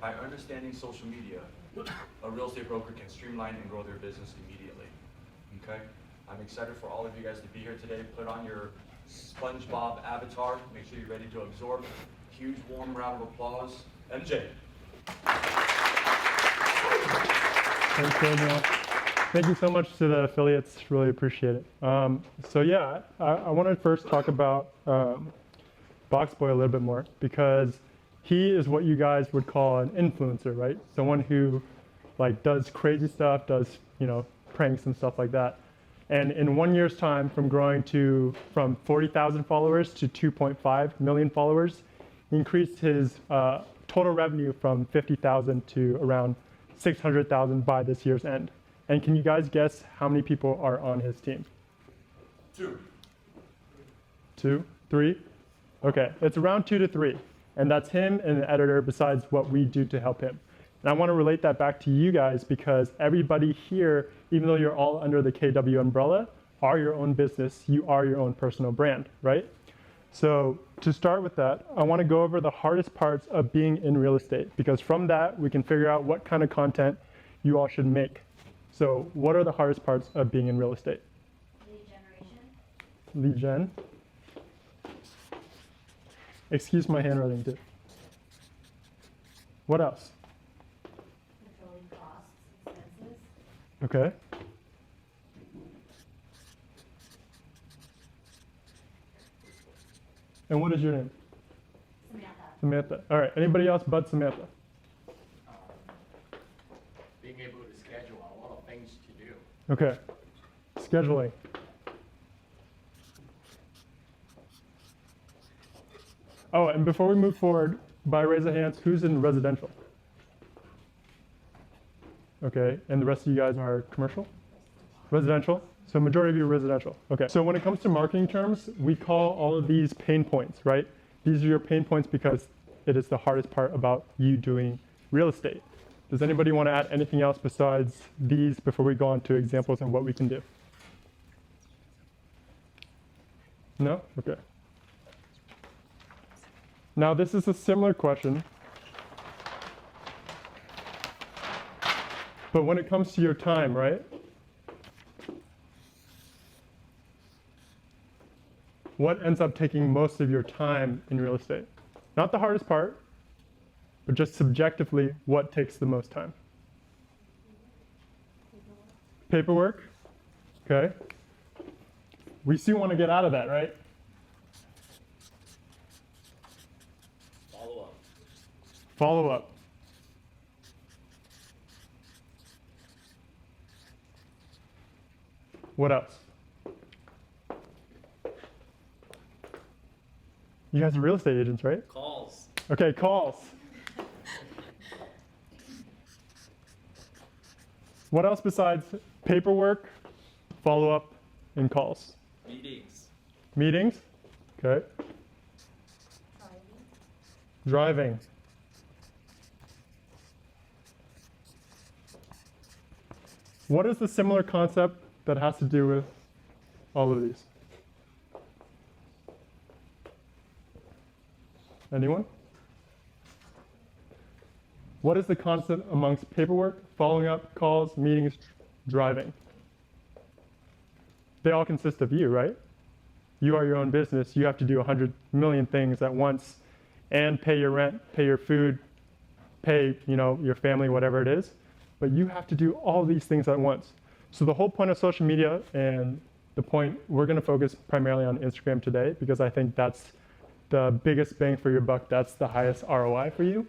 by understanding social media, a real estate broker can streamline and grow their business immediately. Okay? I'm excited for all of you guys to be here today. Put on your SpongeBob avatar. Make sure you're ready to absorb. Huge warm round of applause. MJ. Thanks, Daniel. Thank you so much to the affiliates. Really appreciate it. So yeah, I want to first talk about Boxboy a little bit more, because he is what you guys would call an influencer, right? Someone who like does crazy stuff, does, you know, pranks and stuff like that. And in 1 year's time, from growing from 40,000 followers to 2.5 million followers, he increased his total revenue from 50,000 to around 600,000 by this year's end. And can you guys guess how many people are on his team? Two? Three? Okay, it's around 2 to 3. And that's him and the editor, besides what we do to help him. And I want to relate that back to you guys, because everybody here, even though you're all under the KW umbrella, are your own business. You are your own personal brand, right? So to start with that, I want to go over the hardest parts of being in real estate, because from that, we can figure out what kind of content you all should make. So what are the hardest parts of being in real estate? Lead generation. Lead gen. Excuse my handwriting too. What else? Controlling costs, expenses. Okay. And what is your name? Samantha. Samantha. All right. Anybody else but Samantha? Being able to schedule a lot of things to do. Okay. Scheduling. Oh, and before we move forward, by raise of hands, who's in residential? Okay, and the rest of you guys are commercial? Residential? So majority of you are residential. Okay, so when it comes to marketing terms, we call all of these pain points, right? These are your pain points because it is the hardest part about you doing real estate. Does anybody want to add anything else besides these before we go on to examples of what we can do? No? Okay. Now this is a similar question, but when it comes to your time, right? What ends up taking most of your time in real estate? Not the hardest part, but just subjectively, what takes the most time? Paperwork. Okay. We still want to get out of that, right? Follow up. What else? You guys are real estate agents, right? Calls. Okay, calls. What else besides paperwork, follow up, and calls? Meetings. Meetings. Okay. Driving. What is the similar concept that has to do with all of these? Anyone? What is the concept amongst paperwork, following up, calls, meetings, driving? They all consist of you, right? You are your own business. You have to do 100 million things at once and pay your rent, pay your food, pay, your family, whatever it is. But you have to do all these things at once. So the whole point of social media, and the point we're going to focus primarily on Instagram today, because I think that's the biggest bang for your buck, that's the highest ROI for you.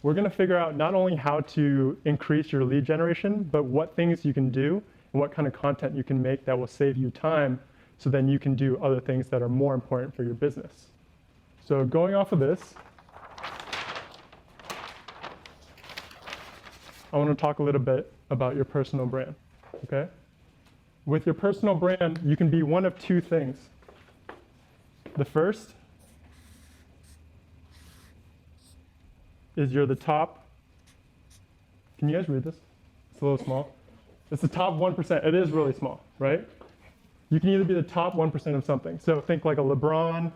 We're going to figure out not only how to increase your lead generation, but what things you can do and what kind of content you can make that will save you time, so then you can do other things that are more important for your business. So going off of this, I want to talk a little bit about your personal brand, okay? With your personal brand, you can be one of two things. The first is you're the top. Can you guys read this? It's a little small. It's the top 1%. It is really small, right? You can either be the top 1% of something. So think like a LeBron,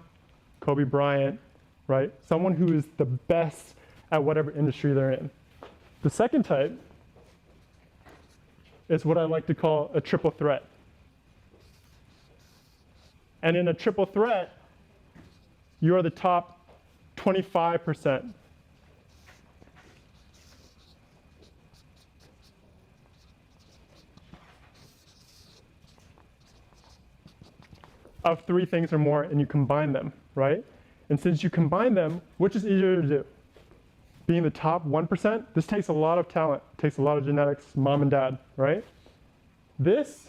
Kobe Bryant, right? Someone who is the best at whatever industry they're in. The second type is what I like to call a triple threat. And in a triple threat, you are the top 25% of 3 things or more, and you combine them, right? And since you combine them, which is easier to do? Being the top 1%, this takes a lot of talent, takes a lot of genetics, mom and dad, right? This,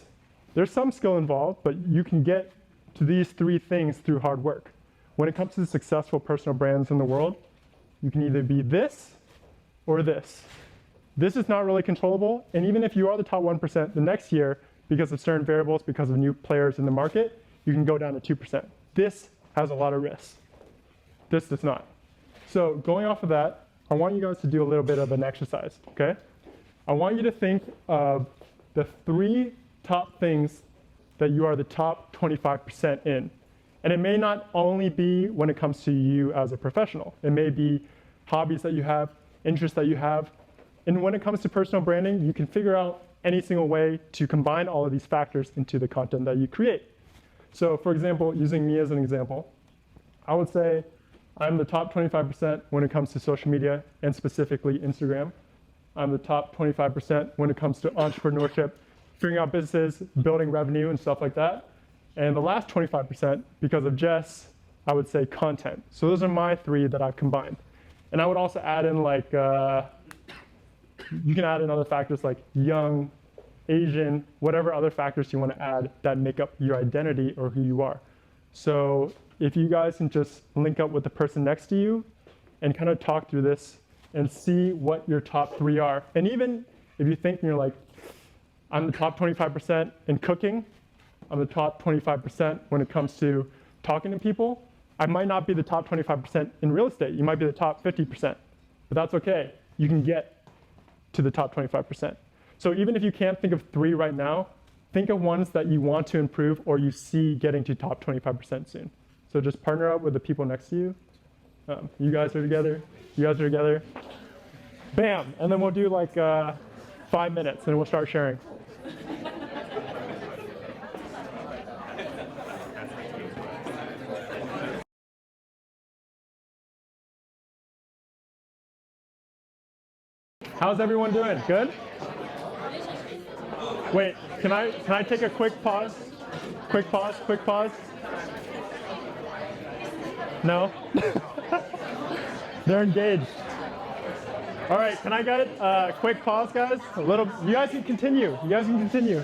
there's some skill involved, but you can get to these 3 things through hard work. When it comes to successful personal brands in the world, you can either be this or this. This is not really controllable, and even if you are the top 1%, the next year, because of certain variables, because of new players in the market, you can go down to 2%. This has a lot of risks. This does not. So going off of that, I want you guys to do a little bit of an exercise, okay? I want you to think of the 3 top things that you are the top 25% in. And it may not only be when it comes to you as a professional. It may be hobbies that you have, interests that you have. And when it comes to personal branding, you can figure out any single way to combine all of these factors into the content that you create. So for example, using me as an example, I would say I'm the top 25% when it comes to social media and specifically Instagram. I'm the top 25% when it comes to entrepreneurship, figuring out businesses, building revenue and stuff like that. And the last 25%, because of Jess, I would say content. So those are my 3 that I've combined. And I would also add in like, you can add in other factors like young, Asian, whatever other factors you want to add that make up your identity or who you are. So if you guys can just link up with the person next to you and kind of talk through this and see what your top 3 are. And even if you think you're like, I'm the top 25% in cooking, I'm the top 25% when it comes to talking to people, I might not be the top 25% in real estate. You might be the top 50%, but that's okay. You can get to the top 25%. So even if you can't think of 3 right now, think of ones that you want to improve or you see getting to top 25% soon. So just partner up with the people next to you. You guys are together. You guys are together. Bam! And then we'll do like 5 minutes and we'll start sharing. How's everyone doing? Good? Wait, can I take a quick pause? Quick pause. No? They're engaged. All right, can I get a quick pause, guys? You guys can continue.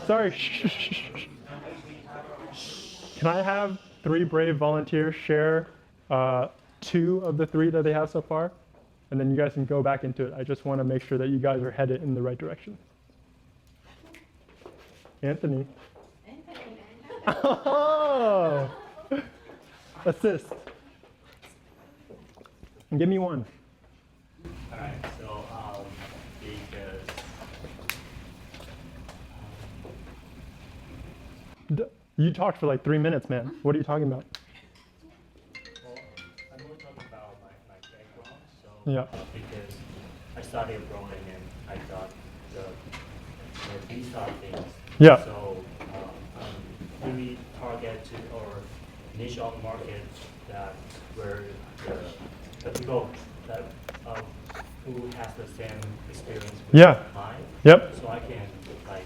Sorry. Can I have 3 brave volunteers share 2 of the 3 that they have so far? And then you guys can go back into it. I just want to make sure that you guys are headed in the right direction. Anthony. Oh! Assist. And give me 1. All right, so because You talked for like 3 minutes, man. What are you talking about? well, I'm going to talk about my background. So Yeah. Because I studied abroad and I got the visa things. Yeah. So really target to or niche on the market that where the people that who has the same experience with Yeah. mine. Yep. So I can like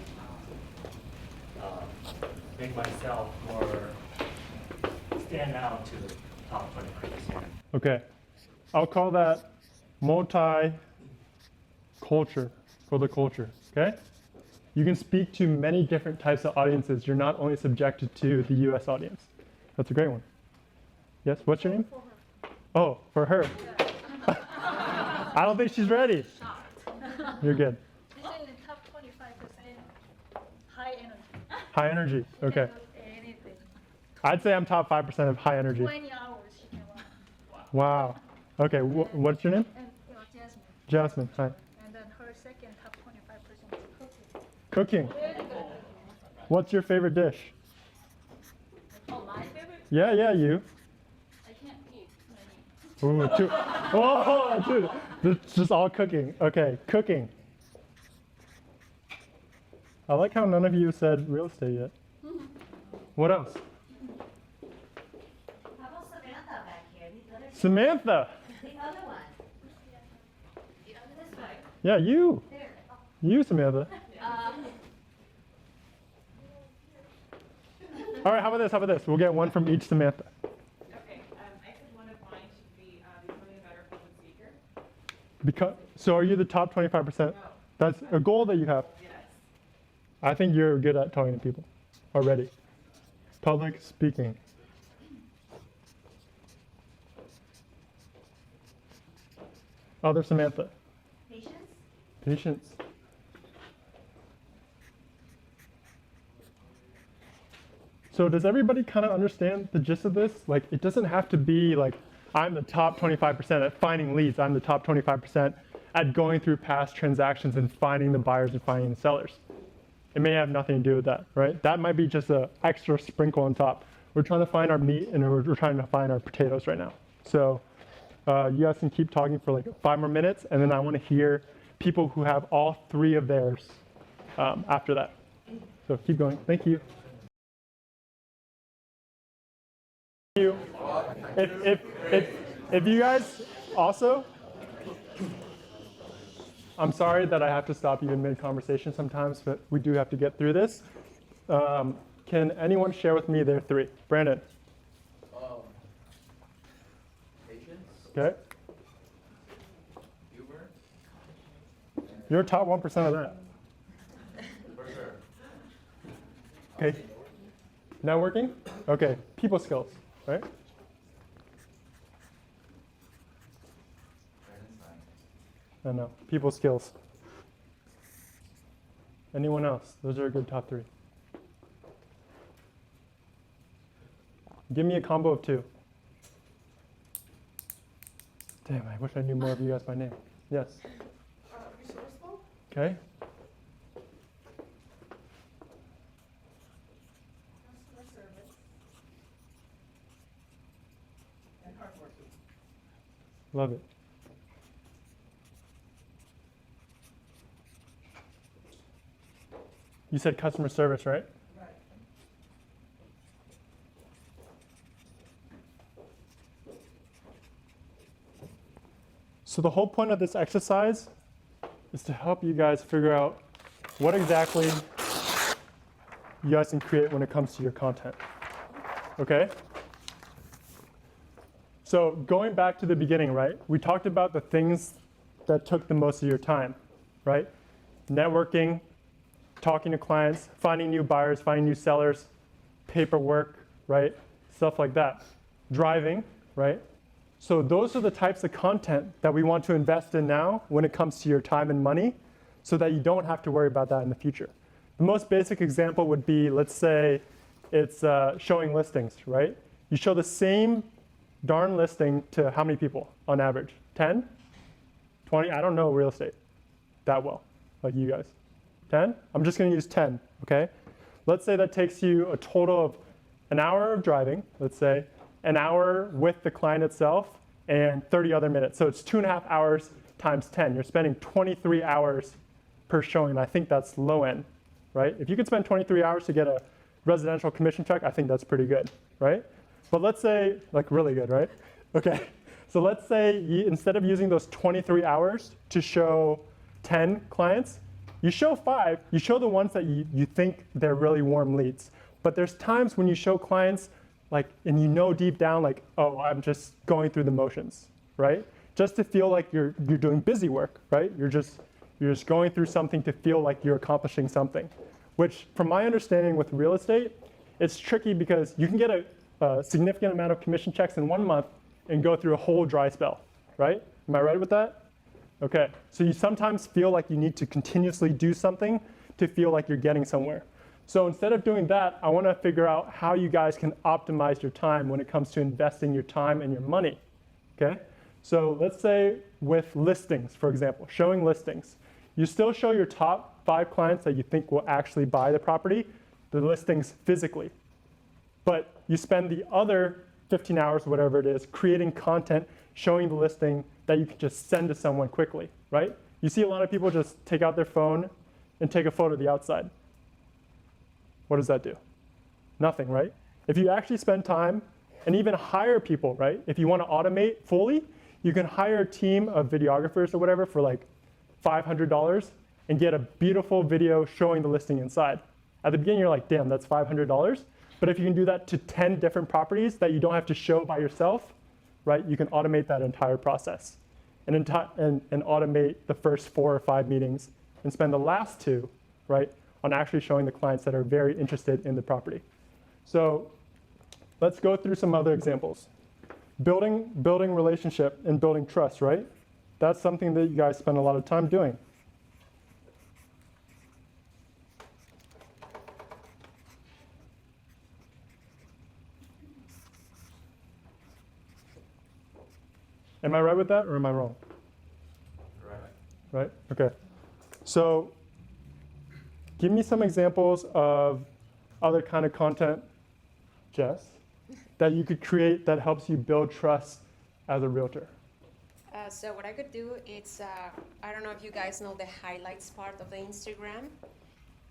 make myself more stand out to the top 25%. Okay. I'll call that multi-culture for the culture, okay? You can speak to many different types of audiences. You're not only subjected to the US audience. That's a great one. Yes, what's your name? Oh, for her. I don't think she's ready. You're good. This is the top 25% high energy. High energy, okay. Can do anything. I'd say I'm top 5% of high energy. 20 hours she can run. Wow. Okay, what's your name? And Jasmine. Jasmine, hi. And then her second top 25% is Cooking. cooking. What's your favorite dish? Oh, my favorite? Yeah, you. I can't pick many. Ooh, two. Oh, dude, it's just all cooking. Okay, cooking. I like how none of you said real estate yet. What else? How about Samantha back here? The other, Samantha. the other one. This way. Yeah, you. There. You, Samantha. All right, how about this? How about this? We'll get one from each Samantha. Okay, I said one of mine should be becoming a better public speaker. So are you the top 25%? No. That's a goal that you have. Yes. I think you're good at talking to people already. Public speaking. Other Samantha. Patience? Patience. So does everybody kind of understand the gist of this? Like, it doesn't have to be like, I'm the top 25% at finding leads. I'm the top 25% at going through past transactions and finding the buyers and finding the sellers. It may have nothing to do with that, right? That might be just an extra sprinkle on top. We're trying to find our meat and we're trying to find our potatoes right now. So you guys can keep talking for like 5 more minutes, and then I want to hear people who have all 3 of theirs after that. So keep going. Thank you. If you guys also, I'm sorry that I have to stop you in mid-conversation sometimes, but we do have to get through this. Can anyone share with me their 3? Brandon. Patience, Okay. humor, You're top 1% of that. for sure. Okay. Networking? Okay. People skills, right? Brandon's fine. I know. People skills. Anyone else? Those are a good top 3. Give me a combo of 2. Damn, I wish I knew more of you guys by name. Yes. Resourceful, Okay. customer service, and hardworking. Love it. You said customer service, right? Right. So the whole point of this exercise is to help you guys figure out what exactly you guys can create when it comes to your content. Okay? So going back to the beginning, right? We talked about the things that took the most of your time, right? Networking, talking to clients, finding new buyers, finding new sellers, paperwork, right? Stuff like that. Driving, right? So those are the types of content that we want to invest in now when it comes to your time and money, so that you don't have to worry about that in the future. The most basic example would be, let's say it's showing listings, right? You show the same darn listing to how many people on average? 10? 20? I don't know real estate that well, like you guys. 10? I'm just gonna use 10, okay? Let's say that takes you a total of an hour of driving, let's say, an hour with the client itself, and 30 other minutes. So it's 2.5 hours times 10. You're spending 23 hours per showing, and I think that's low end, right? If you could spend 23 hours to get a residential commission check, I think that's pretty good, right? But let's say, like really good, right? Okay, so let's say instead of using those 23 hours to show 10 clients, you show 5, you show the ones that you think they're really warm leads. But there's times when you show clients, like, and you know deep down, like, oh, I'm just going through the motions, right? Just to feel like you're doing busy work, right? You're just going through something to feel like you're accomplishing something. Which, from my understanding with real estate, it's tricky because you can get a significant amount of commission checks in 1 month and go through a whole dry spell, right? Am I right with that? Okay, so you sometimes feel like you need to continuously do something to feel like you're getting somewhere. So instead of doing that, I want to figure out how you guys can optimize your time when it comes to investing your time and your money, okay? So let's say with listings, for example, showing listings. You still show your top 5 clients that you think will actually buy the property, the listings physically. But you spend the other 15 hours, whatever it is, creating content, showing the listing that you can just send to someone quickly, right? You see a lot of people just take out their phone and take a photo of the outside. What does that do? Nothing, right? If you actually spend time and even hire people, right? If you want to automate fully, you can hire a team of videographers or whatever for like $500 and get a beautiful video showing the listing inside. At the beginning, you're like, damn, that's $500. But if you can do that to 10 different properties that you don't have to show by yourself, right? You can automate that entire process and automate the first 4 or 5 meetings and spend the last 2, right, on actually showing the clients that are very interested in the property. So let's go through some other examples. Building relationship and building trust, right? That's something that you guys spend a lot of time doing. Am I right with that or am I wrong? Right? Okay. So give me some examples of other kind of content, Jess, that you could create that helps you build trust as a realtor. So what I could do is, I don't know if you guys know the highlights part of the Instagram.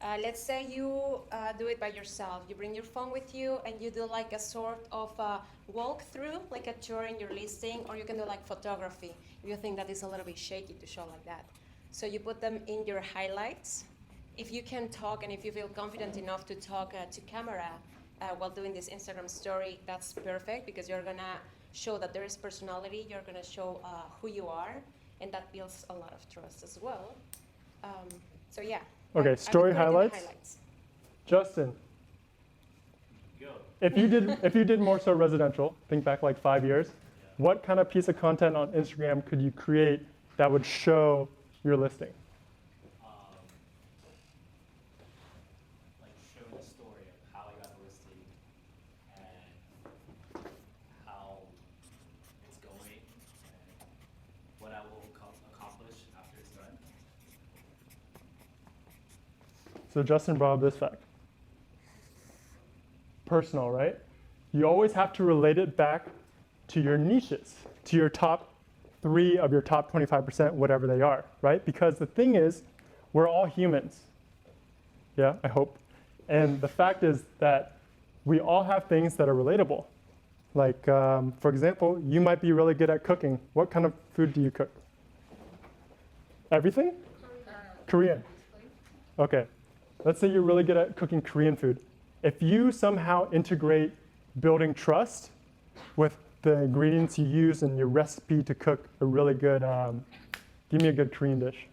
Let's say you do it by yourself. You bring your phone with you and you do like a sort of a walkthrough, like a tour in your listing, or you can do like photography if you think that is a little bit shaky to show like that. So you put them in your highlights. If you can talk and if you feel confident enough to talk to camera while doing this Instagram story, that's perfect because you're gonna show that there is personality, you're gonna show who you are, and that builds a lot of trust as well. So yeah. Okay, story I would put it in the highlights. Justin, if you did more so residential, think back like 5 years, what kind of piece of content on Instagram could you create that would show your listing? Like show the story of how I got the listing and how it's going and what I will accomplish after it's done. So Justin brought up this fact. Personal, right? You always have to relate it back to your niches, to your top 3 of your top 25%, whatever they are, right? Because the thing is, we're all humans. Yeah, I hope. And the fact is that we all have things that are relatable. Like, for example, you might be really good at cooking. What kind of food do you cook? Everything? Korean. Okay. Let's say you're really good at cooking Korean food. If you somehow integrate building trust with the ingredients you use in your recipe to cook a really good, give me a good Korean dish.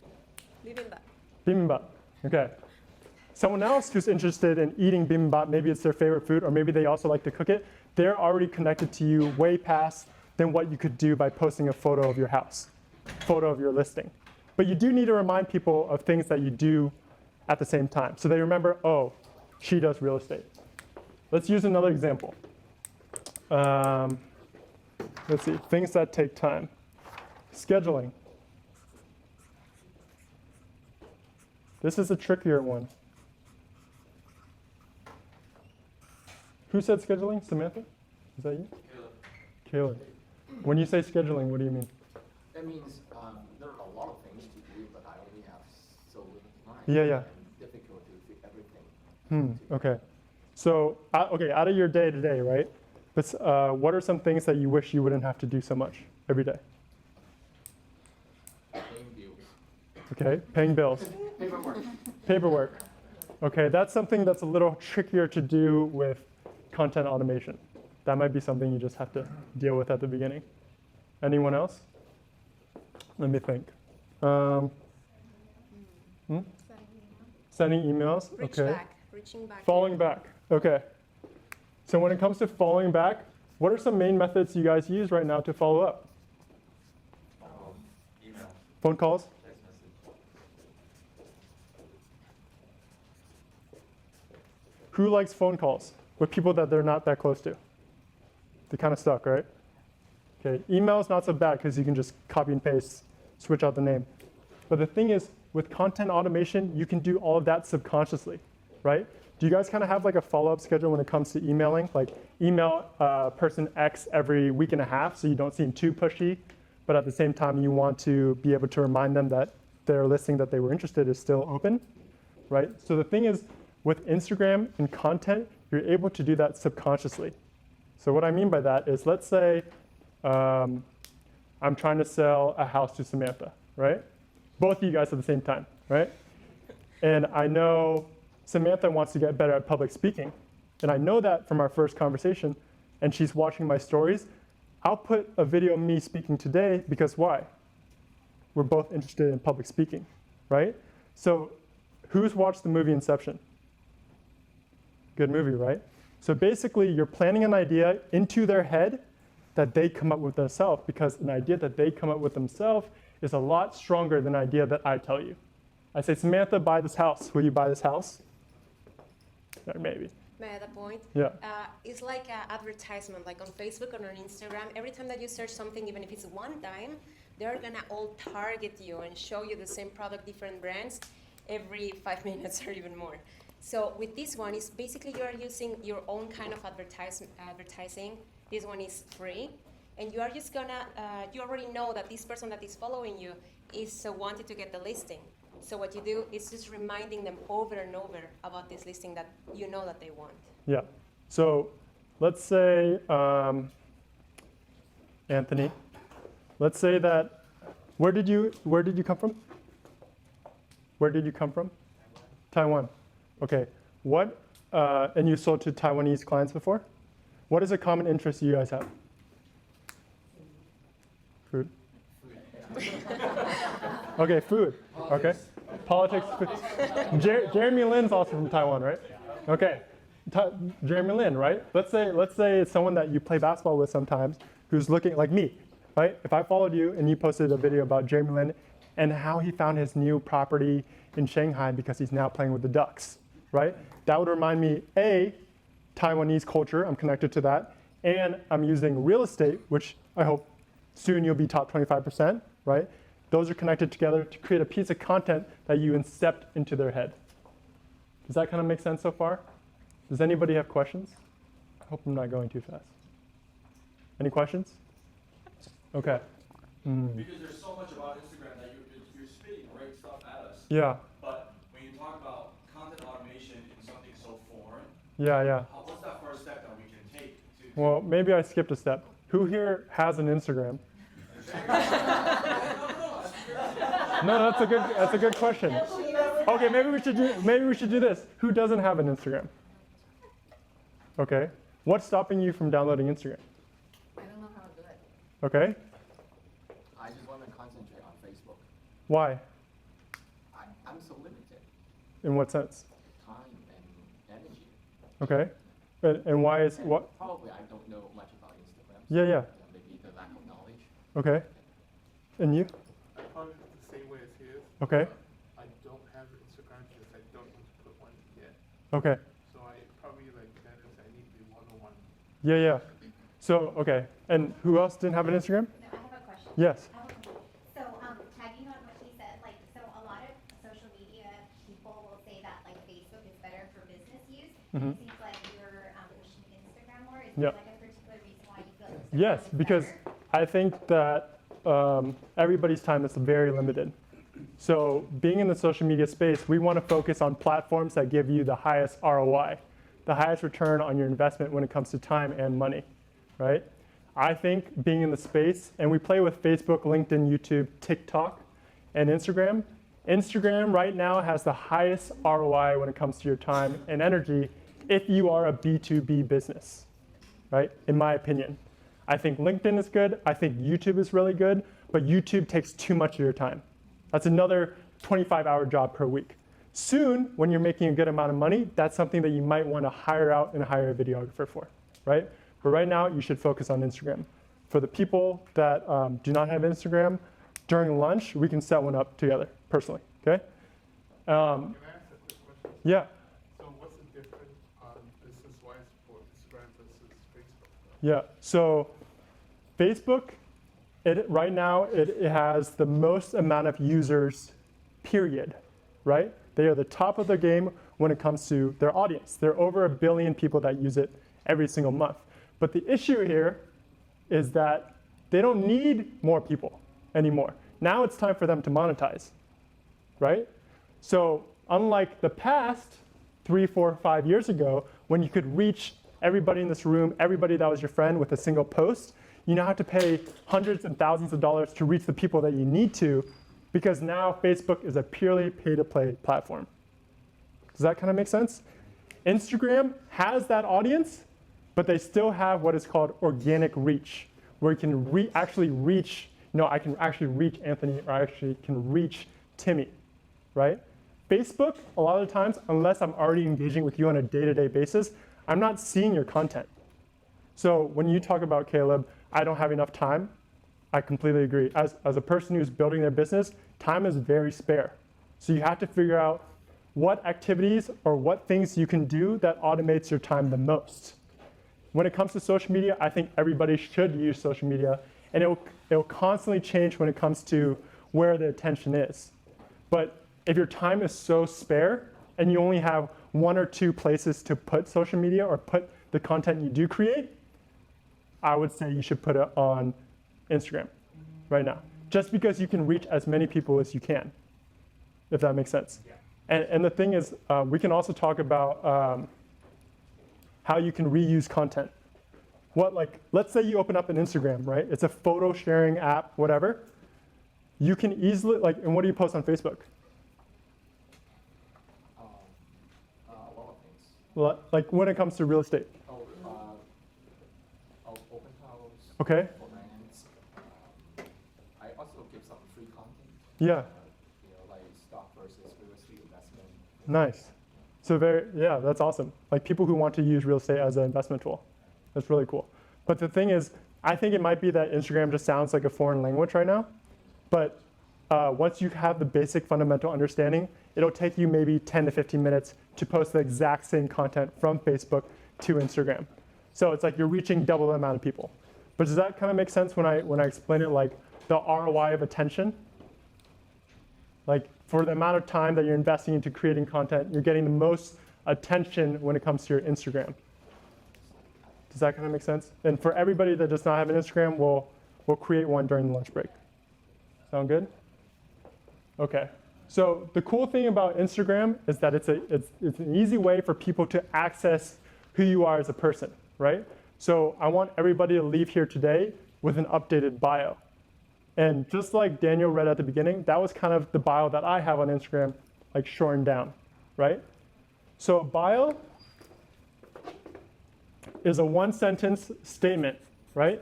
Bibimbap. Bibimbap, okay. Someone else who's interested in eating bibimbap, maybe it's their favorite food, or maybe they also like to cook it, they're already connected to you way past than what you could do by posting a photo of your house, photo of your listing. But you do need to remind people of things that you do at the same time. So they remember, oh, she does real estate. Let's use another example. Let's see, things that take time. Scheduling. This is a trickier one. Who said scheduling? Samantha? Is that you? Caleb. When you say scheduling, what do you mean? That means there are a lot of things to do, but I only have so little time. Yeah. And difficult to fit everything. Okay. So, okay, out of your day-to-day, right? What are some things that you wish you wouldn't have to do so much every day? Paying bills. Okay, paying bills. Paperwork. Okay, that's something that's a little trickier to do with content automation. That might be something you just have to deal with at the beginning. Anyone else? Let me think. Sending emails. Okay. Reaching back. Falling back. Okay. So when it comes to falling back, what are some main methods you guys use right now to follow up? Email, Phone calls? text message. Who likes phone calls with people that they're not that close to? They kind of suck, right? Okay, email's not so bad because you can just copy and paste, switch out the name. But the thing is, with content automation, you can do all of that subconsciously, right? Do you guys kind of have like a follow-up schedule when it comes to emailing? Like email person X every week and a half so you don't seem too pushy, but at the same time you want to be able to remind them that their listing that they were interested is still open, right? So the thing is, with Instagram and content, you're able to do that subconsciously. So what I mean by that is, let's say I'm trying to sell a house to Samantha, right? Both of you guys at the same time, right? And I know Samantha wants to get better at public speaking. And I know that from our first conversation, and she's watching my stories. I'll put a video of me speaking today because why? We're both interested in public speaking, right? So who's watched the movie Inception? Good movie, right? So basically, you're planning an idea into their head that they come up with themselves, because an idea that they come up with themselves is a lot stronger than an idea that I tell you. I say, Samantha, buy this house. Will you buy this house? Or maybe. May I add a point? Yeah. It's like an advertisement, like on Facebook or on Instagram. Every time that you search something, even if it's one time, they're gonna all target you and show you the same product, different brands, every 5 minutes or even more. So with this one, it's basically you are using your own kind of advertising. This one is free, and you are just gonna, you already know that this person that is following you is wanted to get the listing. So what you do is just reminding them over and over about this listing that you know that they want. Yeah. So let's say, Anthony, let's say that, where did you come from? Where did you come from? Taiwan. Okay. What, and you sold to Taiwanese clients before? What is a common interest you guys have? Food. Okay, food. Okay. Politics. Jeremy Lin's also from Taiwan, right? Okay. Jeremy Lin, right? Let's say it's someone that you play basketball with sometimes who's looking like me, right? If I followed you and you posted a video about Jeremy Lin and how he found his new property in Shanghai because he's now playing with the Ducks, right? That would remind me, A, Taiwanese culture, I'm connected to that, and I'm using real estate, which I hope soon you'll be top 25%, right? Those are connected together to create a piece of content that you incept into their head. Does that kind of make sense so far? Does anybody have questions? I hope I'm not going too fast. Any questions? Okay. Because there's so much about Instagram that you're spitting great stuff at us. Yeah. But when you talk about content automation in something so foreign, Yeah. what's that first step that we can take to? Well, maybe I skipped a step. Who here has an Instagram? No, that's a good question. Okay, maybe we should do this. Who doesn't have an Instagram? Okay. What's stopping you from downloading Instagram? I don't know how to do it. Okay. I just want to concentrate on Facebook. Why? I'm so limited. In what sense? Time and energy. Okay. And why is what? Probably I don't know much about Instagram. Yeah. Maybe the lack of knowledge. Okay. And you? I probably the same way as he is. Okay. I don't have Instagram because I don't want to put one yet. Okay. So I probably like that is I need the one-on-one. Yeah. So, okay. And who else didn't have an Instagram? No, I have a question. Yes. I have a question. So, tagging on what she said, like, so a lot of social media people will say that, like, Facebook is better for business use. Mhm. It seems like you're pushing Instagram more. Is Yeah. there, like, a particular reason why you feel Instagram Yes, is because better? I think that everybody's time is very limited. So being in the social media space, we want to focus on platforms that give you the highest ROI, the highest return on your investment when it comes to time and money, right? I think being in the space, and we play with Facebook, LinkedIn, YouTube, TikTok, and Instagram. Instagram right now has the highest ROI when it comes to your time and energy if you are a B2B business, right? In my opinion. I think LinkedIn is good. I think YouTube is really good, but YouTube takes too much of your time. That's another 25-hour job per week. Soon, when you're making a good amount of money, that's something that you might want to hire out and hire a videographer for, right? But right now, you should focus on Instagram. For the people that do not have Instagram, during lunch, we can set one up together, personally, okay? Can I ask a quick question? Yeah, So what's the difference business-wise for Instagram versus Facebook? yeah. So Facebook, right now, it has the most amount of users, period, right? They are the top of the game when it comes to their audience. There are over 1 billion people that use it every single month. But the issue here is that they don't need more people anymore. Now it's time for them to monetize, right? So unlike the past 3, 4, 5 years ago, when you could reach everybody in this room, everybody that was your friend with a single post, you now have to pay hundreds and thousands of dollars to reach the people that you need to, because now Facebook is a purely pay-to-play platform. Does that kind of make sense? Instagram has that audience, but they still have what is called organic reach, where you can actually reach, I can actually reach Anthony, or I actually can reach Timmy, right? Facebook, a lot of the times, unless I'm already engaging with you on a day-to-day basis, I'm not seeing your content. So when you talk about, Caleb, I don't have enough time, I completely agree. As a person who's building their business, time is very spare. So you have to figure out what activities or what things you can do that automates your time the most. When it comes to social media, I think everybody should use social media, and it'll constantly change when it comes to where the attention is. But if your time is so spare and you only have 1 or 2 places to put social media or put the content you do create, I would say you should put it on Instagram right now, just because you can reach as many people as you can, if that makes sense. Yeah. And the thing is, we can also talk about how you can reuse content. Let's say you open up an Instagram, right? It's a photo sharing app, whatever. You can easily, and what do you post on Facebook? A lot of things. Like when it comes to real estate. Open house. Okay. For rents. I also give some free content. Yeah. Like stock versus real estate investment. Nice. So that's awesome. Like people who want to use real estate as an investment tool. That's really cool. But the thing is, I think it might be that Instagram just sounds like a foreign language right now. But once you have the basic fundamental understanding, it'll take you maybe 10 to 15 minutes to post the exact same content from Facebook to Instagram. So it's like you're reaching double the amount of people. But does that kind of make sense when I explain it, like the ROI of attention? Like for the amount of time that you're investing into creating content, you're getting the most attention when it comes to your Instagram. Does that kind of make sense? And for everybody that does not have an Instagram, we'll create one during the lunch break. Sound good? Okay. So the cool thing about Instagram is that it's an easy way for people to access who you are as a person, right? So I want everybody to leave here today with an updated bio. And just like Daniel read at the beginning, that was kind of the bio that I have on Instagram, like shortened down, right? So a bio is a 1-sentence statement, right?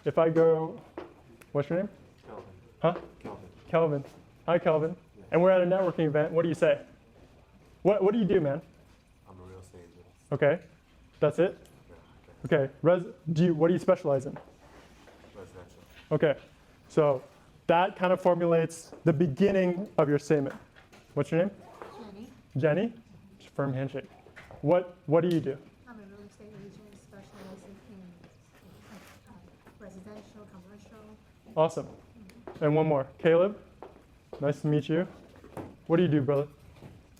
If I go, what's your name? Kelvin. Huh? Kelvin. Kelvin. Hi, Kelvin. And we're at a networking event. What do you say? What do you do, man? I'm a real estate agent. Okay. That's it? Yeah, okay. Okay. What do you specialize in? Residential. Okay. So that kind of formulates the beginning of your statement. What's your name? Jenny, Jenny? Firm handshake. What do you do? I'm a real estate agent specializing in residential, commercial. Awesome. And one more. Caleb? Nice to meet you. What do you do, brother?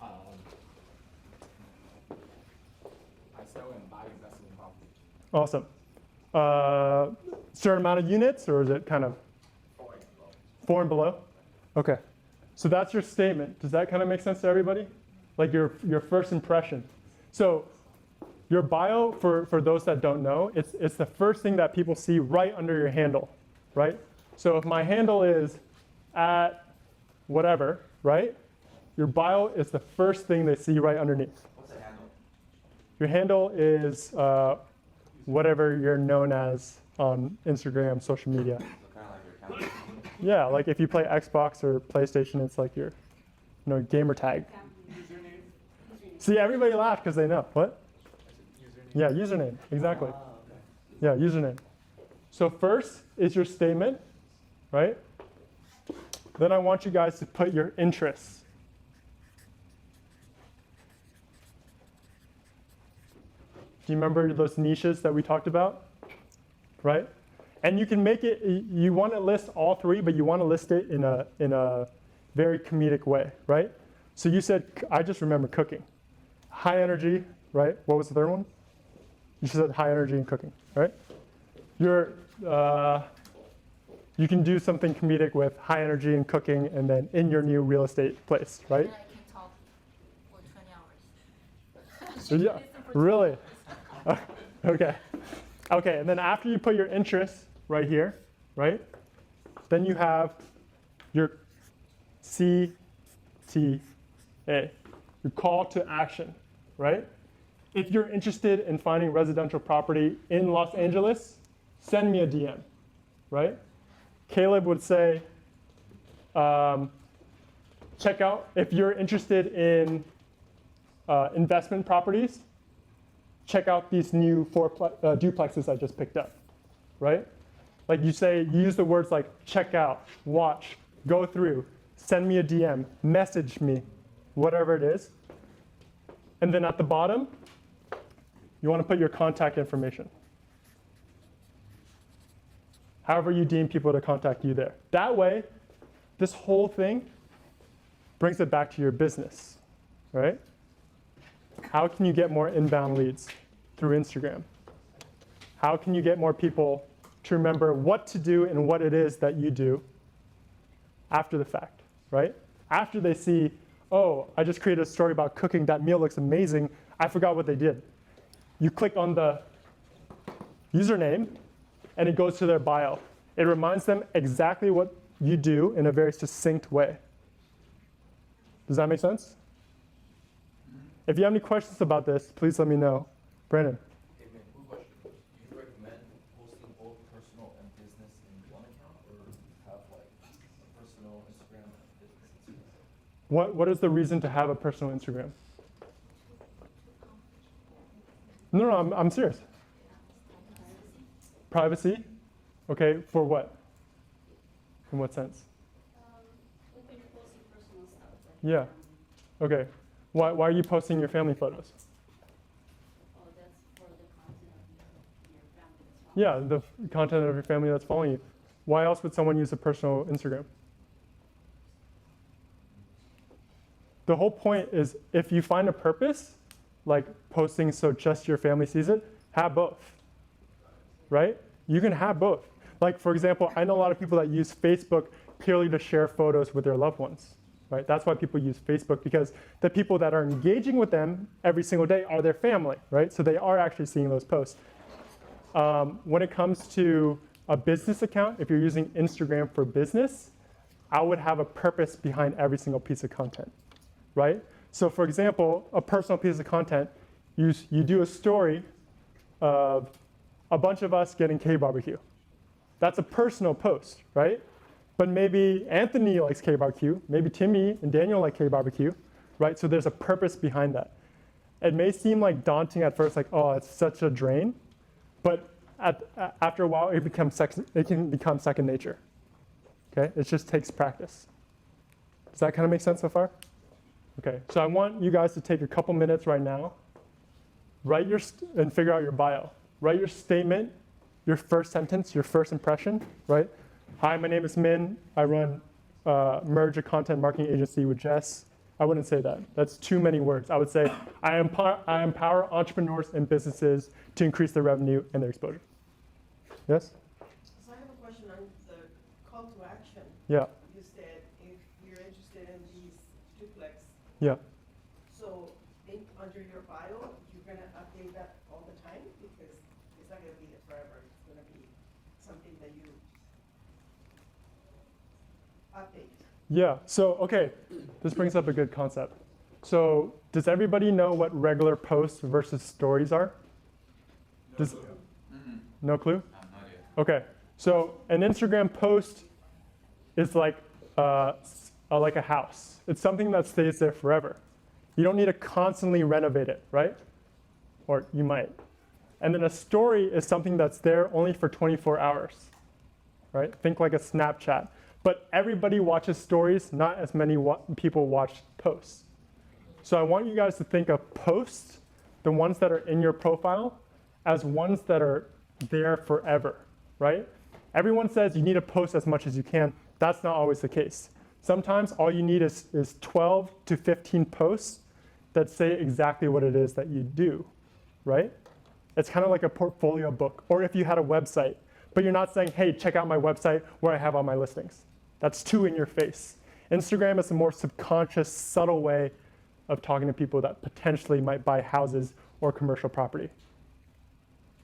I sell and buy investment property. Awesome. Certain amount of units, or is it kind of 4 and below? Okay. So that's your statement. Does that kind of make sense to everybody? Like your first impression. So your bio, for those that don't know, it's the first thing that people see right under your handle, right? So if my handle is at whatever, right? Your bio is the first thing they see right underneath. What's the handle? Your handle is whatever you're known as on Instagram, social media. So kind of like your account. Yeah, like if you play Xbox or PlayStation, it's like your gamer tag. See, everybody laughed because they know. What? Yeah, username, exactly. Yeah, username. So first is your statement, right? Then I want you guys to put your interests. Do you remember those niches that we talked about? Right? And you can make it, you want to list all three, but you want to list it in a very comedic way, right? So you said, I just remember cooking. High energy, right? What was the third one? You said high energy and cooking, right? You can do something comedic with high energy and cooking and then in your new real estate place, right? And I can talk for 20 hours. So yeah, really? Okay. Okay, and then after you put your interests right here, right? Then you have your CTA, your call to action, right? If you're interested in finding residential property in Los Angeles, send me a DM, right? Caleb would say, check out, if you're interested in investment properties, check out these new duplexes I just picked up, right? Like you use the words like check out, watch, go through, send me a DM, message me, whatever it is. And then at the bottom, you want to put your contact information. However you deem people to contact you there. That way, this whole thing brings it back to your business, right? How can you get more inbound leads? Through Instagram. How can you get more people to remember what to do and what it is that you do after the fact, right? After they see, oh, I just created a story about cooking, that meal looks amazing, I forgot what they did. You click on the username and it goes to their bio. It reminds them exactly what you do in a very succinct way. Does that make sense? If you have any questions about this, please let me know. Brandon. Hey man, quick question. Do you recommend posting both personal and business in one account, or have like a personal Instagram and a business Instagram? What is the reason to have a personal Instagram? No, I'm serious. Privacy? Okay, for what? In what sense? When you're posting personal stuff. Yeah. Okay. Why are you posting your family photos? Oh, that's for the content of your family as well. Yeah, the content of your family that's following you. Why else would someone use a personal Instagram? The whole point is if you find a purpose, like posting so just your family sees it, have both, right? You can have both. Like, for example, I know a lot of people that use Facebook purely to share photos with their loved ones, right? That's why people use Facebook, because the people that are engaging with them every single day are their family, right? So they are actually seeing those posts. When it comes to a business account, if you're using Instagram for business, I would have a purpose behind every single piece of content, right? So for example, a personal piece of content, you do a story of a bunch of us getting K-barbecue. That's a personal post, right? But maybe Anthony likes K-barbecue, maybe Timmy and Daniel like K-barbecue, right? So there's a purpose behind that. It may seem like daunting at first, like, oh, it's such a drain, but after a while, it can become second nature, okay? It just takes practice. Does that kind of make sense so far? Okay, so I want you guys to take a couple minutes right now, write and figure out your bio. Write your statement, your first sentence, your first impression, right? Hi, my name is Min. I run Merge, a content marketing agency with Jess. I wouldn't say that. That's too many words. I would say I empower entrepreneurs and businesses to increase their revenue and their exposure. Yes? So I have a question on the call to action. Yeah. You said if you're interested in these duplex. Yeah. So under your bio, you're gonna update that all the time? Because it's not gonna be there forever. It's gonna be something that you update. Yeah, so, okay, this brings up a good concept. So, does everybody know what regular posts versus stories are? No clue? Okay, so an Instagram post is like a house. It's something that stays there forever. You don't need to constantly renovate it, right? Or you might. And then a story is something that's there only for 24 hours, right? Think like a Snapchat. But everybody watches stories, not as many people watch posts. So I want you guys to think of posts, the ones that are in your profile, as ones that are there forever, right? Everyone says you need to post as much as you can. That's not always the case. Sometimes all you need is 12 to 15 posts that say exactly what it is that you do, right? It's kind of like a portfolio book, or if you had a website, but you're not saying, hey, check out my website where I have all my listings. That's too in your face. Instagram is a more subconscious, subtle way of talking to people that potentially might buy houses or commercial property.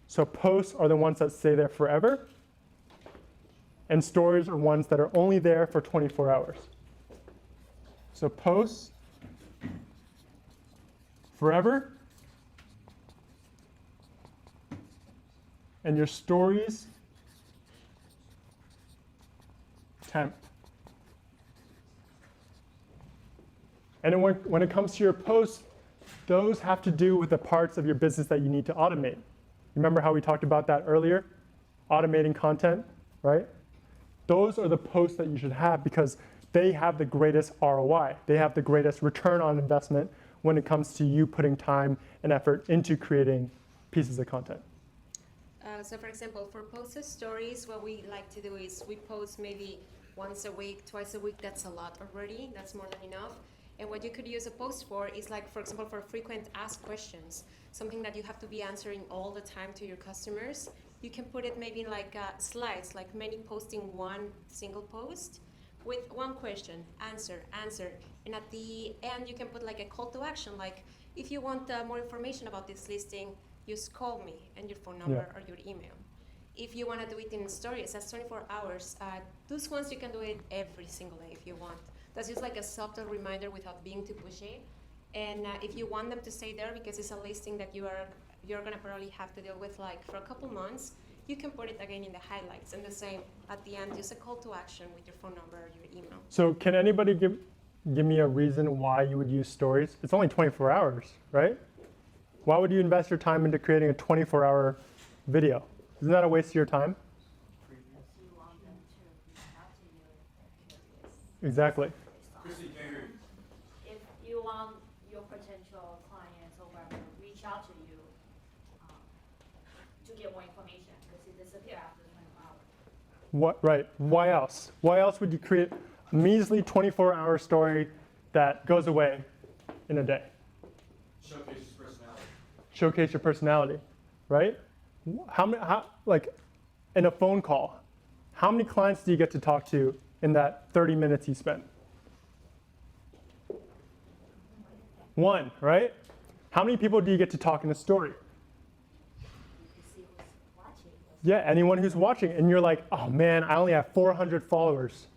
So posts are the ones that stay there forever, and stories are ones that are only there for 24 hours. So posts, forever, and your stories, temp. And then when it comes to your posts, those have to do with the parts of your business that you need to automate. Remember how we talked about that earlier? Automating content, right? Those are the posts that you should have because they have the greatest ROI. They have the greatest return on investment when it comes to you putting time and effort into creating pieces of content. So for example, for posted stories, what we like to do is we post maybe once a week, twice a week. That's a lot already. That's more than enough. And what you could use a post for is like, for example, for frequent asked questions, something that you have to be answering all the time to your customers. You can put it maybe in like slides, like many posting one single post with one question, answer. And at the end, you can put like a call to action, like if you want more information about this listing, just call me and your phone number or your email. If you want to do it in stories, that's 24 hours. Those ones you can do it every single day if you want. That's just like a subtle reminder without being too pushy. And if you want them to stay there because it's a listing that you're gonna probably have to deal with like for a couple months, you can put it again in the highlights and the same at the end, just a call to action with your phone number or your email. So can anybody give me a reason why you would use stories? It's only 24 hours, right? Why would you invest your time into creating a 24-hour video? Isn't that a waste of your time? You want them to reach out to you if they're curious. Exactly. If you want your potential clients or whoever reach out to you to get more information, because it disappears after 24 hours. What, right, why else? Why else would you create a measly 24-hour story that goes away in a day? Showcase personality. Showcase your personality, right? Like in a phone call, how many clients do you get to talk to in that 30 minutes you spend? One, right? How many people do you get to talk in a story? You can see who's watching. Yeah, anyone who's watching, and you're like, oh man, I only have 400 followers.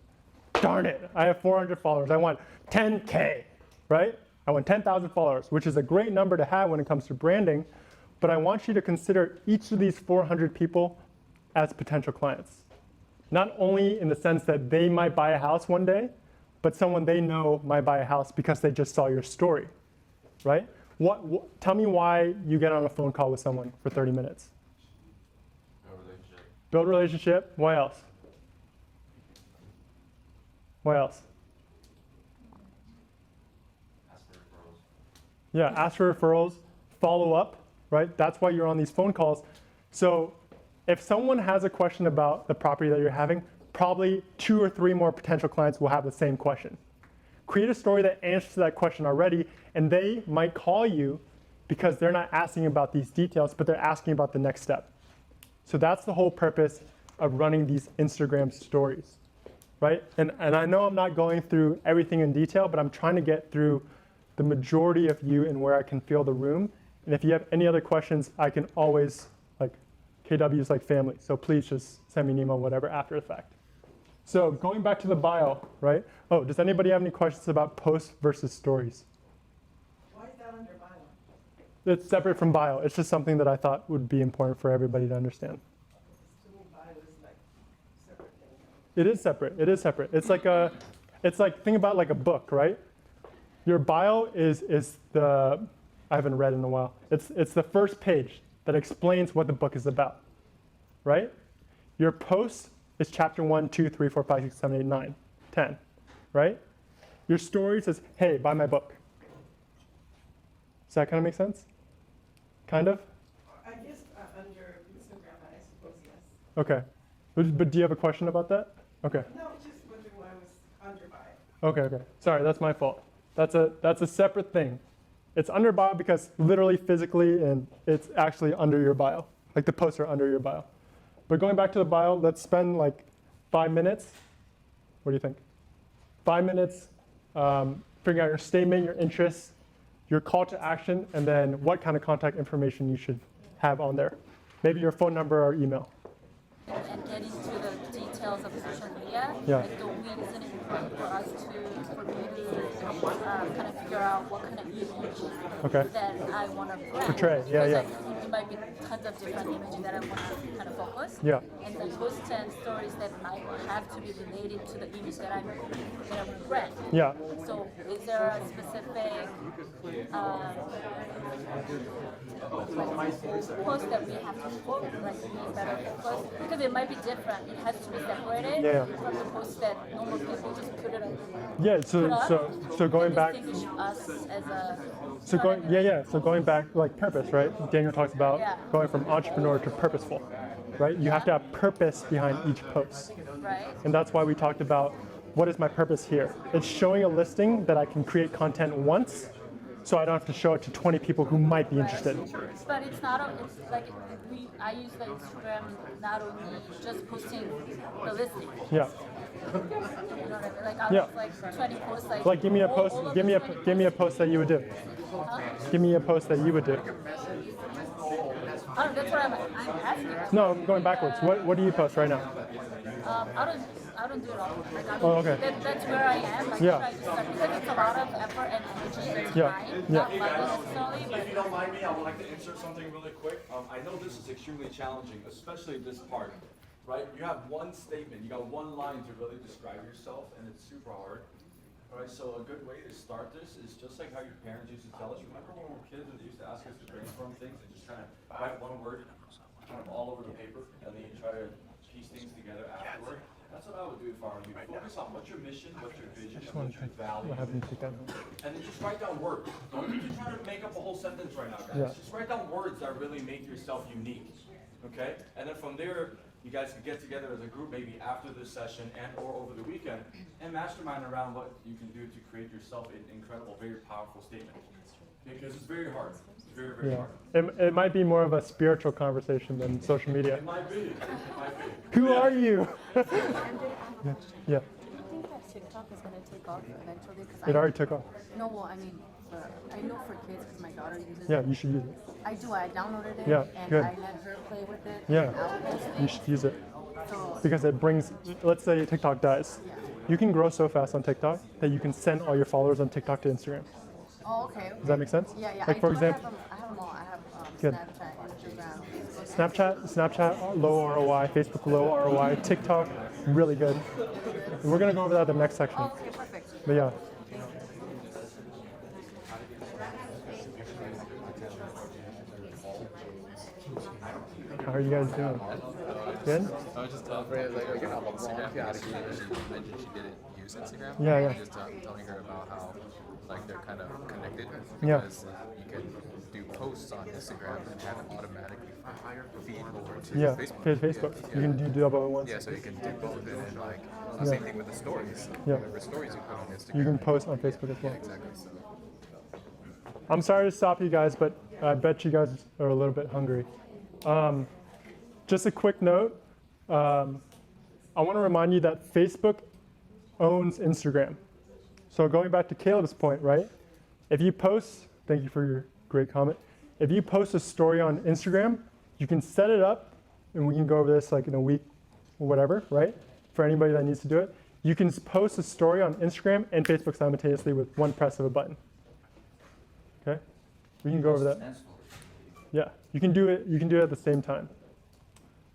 Darn it, I have 400 followers. I want 10K, right? I want 10,000 followers, which is a great number to have when it comes to branding, but I want you to consider each of these 400 people as potential clients. Not only in the sense that they might buy a house one day, but someone they know might buy a house because they just saw your story, right? Tell me why you get on a phone call with someone for 30 minutes. Build relationship. Why else? Why else? Ask for referrals. Yeah, ask for referrals, follow up, right? That's why you're on these phone calls. So if someone has a question about the property that you're having, probably 2 or 3 more potential clients will have the same question. Create a story that answers that question already, and they might call you because they're not asking about these details, but they're asking about the next step. So that's the whole purpose of running these Instagram stories, right? And I know I'm not going through everything in detail, but I'm trying to get through the majority of you and where I can feel the room. And if you have any other questions, I can always, like, KW is like family, so please just send me an email, whatever, after the fact. So going back to the bio, right? Oh, does anybody have any questions about posts versus stories? Why is that under bio? It's separate from bio. It's just something that I thought would be important for everybody to understand. To me, bio is like separate thing. It is separate. It is separate. It's like, think about like a book, right? Your bio is the, I haven't read in a while. It's the first page that explains what the book is about, right? Your post is chapter 1, 2, 3, 4, 5, 6, 7, 8, 9, 10, right? Your story says, hey, buy my book. Does that kind of make sense? Kind of? I guess under Instagram, I suppose, yes. Okay. But do you have a question about that? Okay. No, just wondering why I was under bio. Okay. Sorry, that's my fault. That's a separate thing. It's under bio because literally, physically, and it's actually under your bio. Like the posts are under your bio. But going back to the bio, let's spend like 5 minutes. What do you think? 5 minutes figuring out your statement, your interests, your call to action, and then what kind of contact information you should have on there. Maybe your phone number or email. And get into the details of social media. Yeah. Like, isn't it important for us for me to kind of figure out what kind of image that I want to portray? Yeah. Like, it might be tons of different images that I want to kind of focus. Yeah. And the posts and stories that might have to be related to the image that I'm brand. Yeah. So is there a specific post that we have to focus, like better focus? Because it might be different. It has to be separated from the post that normal people just put it on. Yeah. So going back. Distinguish us as a. So going back, like purpose, right? Daniel talks about going from entrepreneur to purposeful, right? You have to have purpose behind each post. Right. And that's why we talked about what is my purpose here. It's showing a listing that I can create content once, so I don't have to show it to 20 people who might be interested. But it's not, it's like, I use the Instagram not only just posting the listing. Yeah. You know what I mean? Like, I was like 20 posts, like give me a post, give me a post that you would do. Huh? Give me a post that you would do. Oh, that's what I'm asking. No, I'm going backwards. What do you post right now? I don't do it all. Like, okay. That's where I am. Like, try to start, because it's a lot of effort and energy and time. Not money necessarily, but if you don't mind me, I would like to insert something really quick. I know this is extremely challenging, especially this part, right? You have one statement, you got one line to really describe yourself, and it's super hard. All right, so a good way to start this is just like how your parents used to tell us. Remember when we were kids and they used to ask us to brainstorm things and just kind of write one word kind of all over the paper, and then you try to piece things together afterward? That's what I would do if I were you. Focus on what's your mission, what's your vision, and what's your value. And then just write down words. Don't need to try to make up a whole sentence right now, guys. Just write down words that really make yourself unique. Okay? And then from there, you guys can get together as a group maybe after this session and or over the weekend and mastermind around what you can do to create yourself an incredible, very powerful statement. Because it's very hard. It's very, very hard. It might be more of a spiritual conversation than social media. It might be. It might be. Who are you? Yeah. do you think that TikTok is going to take off eventually? It already took off. No, well, I mean, I know for kids because my daughter uses it. Yeah, you should use it. I do. I downloaded it and good. I let her play with it. Yeah, you should use it. Because it brings, let's say TikTok dies. You can grow so fast on TikTok that you can send all your followers on TikTok to Instagram. Oh, okay. Does that make sense? Yeah. Like for example, I have them all. I have good. Snapchat, Instagram. Snapchat, low ROI, Facebook, low ROI, TikTok, really good. And we're gonna go over that in the next section. Oh, okay, perfect. But yeah. How are you guys doing? Good? I was just telling her, like, Instagram, she mentioned she didn't use Instagram. Yeah. Just telling her about how, like, they're kind of connected. Yeah. Because you can do posts on Instagram and have it automatically feed over to Facebook. You can do double at once. Yeah, so you can do both. And then, like, the same thing with the stories. Yeah. Whatever stories you put on Instagram. You can post on Facebook as well. Yeah, exactly. So. I'm sorry to stop you guys, but I bet you guys are a little bit hungry. Just a quick note. I want to remind you that Facebook owns Instagram. So going back to Caleb's point, right? If you post, thank you for your great comment. If you post a story on Instagram, you can set it up, and we can go over this like in a week or whatever, right? For anybody that needs to do it. You can post a story on Instagram and Facebook simultaneously with one press of a button. Okay? We can go over that. Yeah, you can do it. You can do it at the same time.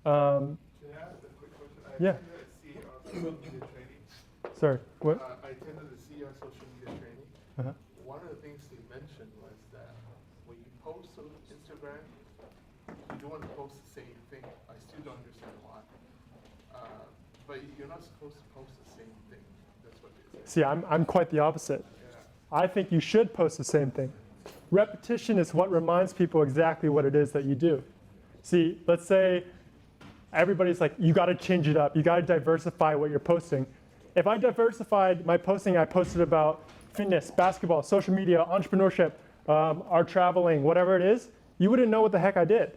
Can I ask a quick question? Yeah. I attended a social media training. Sorry, what? I attended the CEO social media training. Uh-huh. One of the things they mentioned was that when you post on Instagram, you don't want to post the same thing. I still don't understand why. But you're not supposed to post the same thing. That's what they say. See, I'm quite the opposite. I think you should post the same thing. Repetition is what reminds people exactly what it is that you do. See, let's say everybody's like, you got to change it up. You got to diversify what you're posting. If I diversified my posting, I posted about fitness, basketball, social media, entrepreneurship, our traveling, whatever it is, you wouldn't know what the heck I did,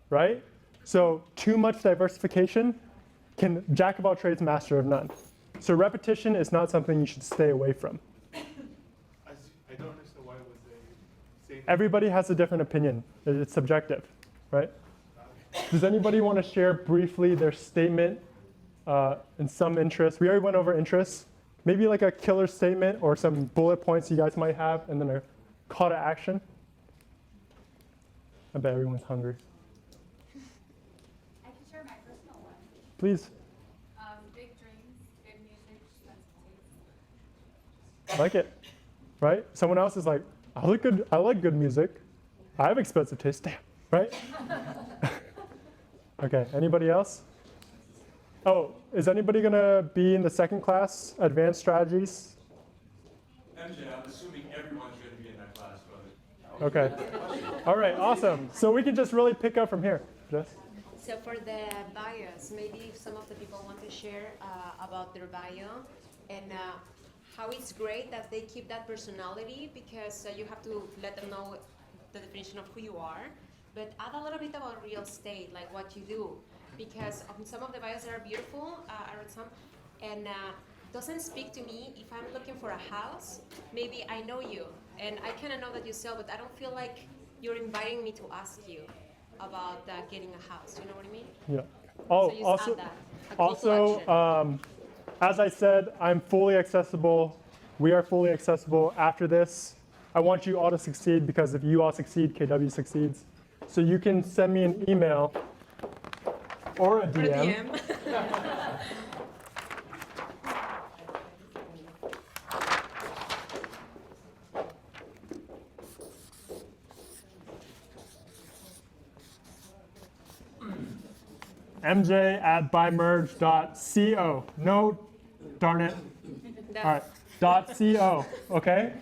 right? So too much diversification can jack of all trades, master of none. So repetition is not something you should stay away from. I don't understand why was they saying. Everybody has a different opinion. It's subjective, right? Does anybody want to share briefly their statement in some interest? We already went over interests. Maybe like a killer statement or some bullet points you guys might have, and then a call to action. I bet everyone's hungry. I can share my personal one. Please. Big dreams, good music, expensive I like it, right? Someone else is like, I like good music. I have expensive taste, damn, right? Okay, anybody else? Oh, is anybody gonna be in the second class, advanced strategies? MJ, I'm assuming everyone's going to be in that class, brother. Okay. All right, awesome. So we can just really pick up from here. Jess? So for the bios, maybe some of the people want to share about their bio and how it's great that they keep that personality, because you have to let them know the definition of who you are, but add a little bit about real estate, like what you do, because some of the bios are beautiful, I read some, and doesn't speak to me. If I'm looking for a house, maybe I know you, and I kind of know that you sell, but I don't feel like you're inviting me to ask you about getting a house. You know what I mean? Yeah. Oh, So you also, add that, a call to also, as I said, I'm fully accessible. We are fully accessible after this. I want you all to succeed, because if you all succeed, KW succeeds. So you can send me an email or a DM. mj@bymerge.co. No, darn it. All right, .co, okay?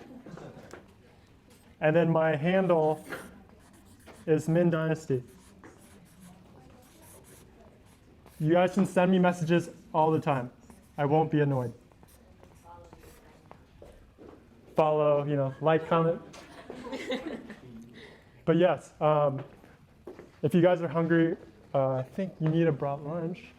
And then my handle is Min Dynasty. You guys can send me messages all the time. I won't be annoyed. Follow, like, comment. But yes, if you guys are hungry, I think you need a brought lunch.